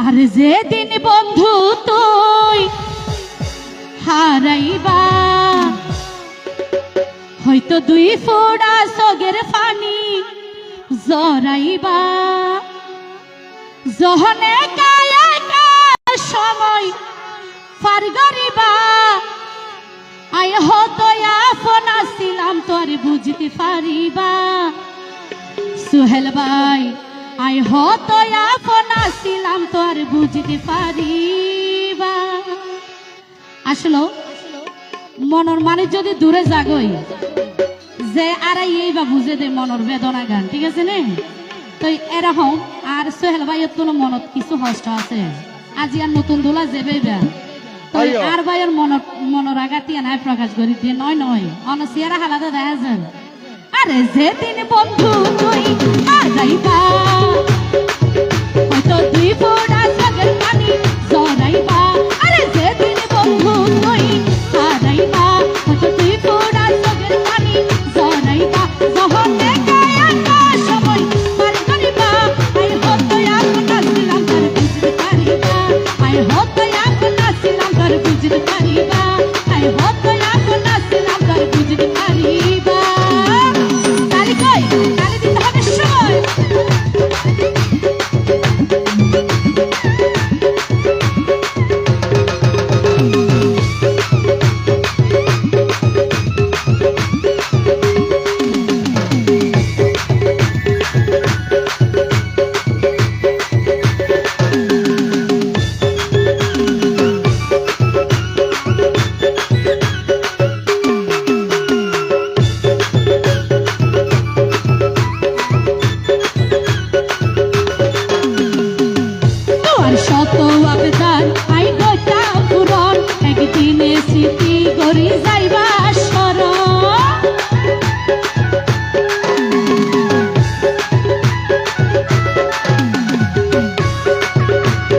আর যেদিন বন্ধু তুই হারাইবা হয়তো দুই ফোঁটা চোখের পানি জরাইবা যহনে কায়া সময় পার করিবা আয় হতো আপন আসিলাম তোর বুঝতে পারিবা সোহেল ভাই আয় হতো আপন আসিলাম তোর বুঝতে পারিবা। আসলো মনের মানে যদি দূরে যাগই যে আরাই এই বা বুঝে দে মনের বেদনা গান, ঠিক আছে নে? তো এরকম আর সোহেল ভাইয়ের তো মনত কিছু কষ্ট আছে, আজি আর নতুন দোলা যাবে তো আর ভাইয়ের মনের আঘাত নাই প্রকাশ করি দিয়ে নয় নয় অনসিয়ারা হালাতে দেখা যান। আরে যেদিন বন্ধু তুই হারাইবা হয়তো দুই ফোঁটা চোখের পানি জরাইবা। আরে যেদিন বন্ধু তুই হারাইবা হয়তো দুই ফোঁটা চোখের পানি জরাইবা যহনে কায়া সময় পার করিবা আই হতো আপন আসিলাম তোর বুঝতে পারিবা আই হতো আপন আসিলাম তোর বুঝতে পারিবা আই হতো আপন আসিলাম তোর বুঝতে পারিবা। তালি কই তালি দিতে হবে সময়। শত আবেদন আই গোটা পুরন একদিনে স্মৃতি গড়ি যাইবা স্মরণ।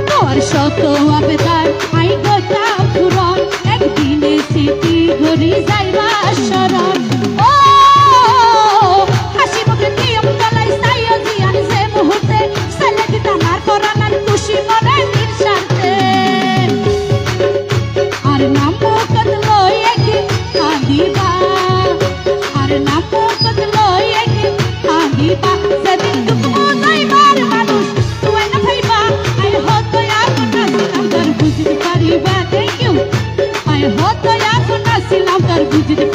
তোর শত আবেদন আই গোটা পুরন একদিনে স্মৃতি গড়ি যাইবা স্মরণ। ও হাসি মুখে নিয়ম গলাই সাইও জিয়ান যে মুহূর্তে ছেলে দিতা নার পরানার খুশি মনে দিন শান্তে আর নাম মুখত লই একদিন কাঁদিবা আর নাম মুখত লই একদিন কাঁদিবা যেদিন দুঃখ যাইবার মানুষ তুই না ভাইবা আই হতো আপন আসিলাম তোর বুঝতে পারিবা। Thank you. আই হতো আপন আসিলাম তোর বুঝতে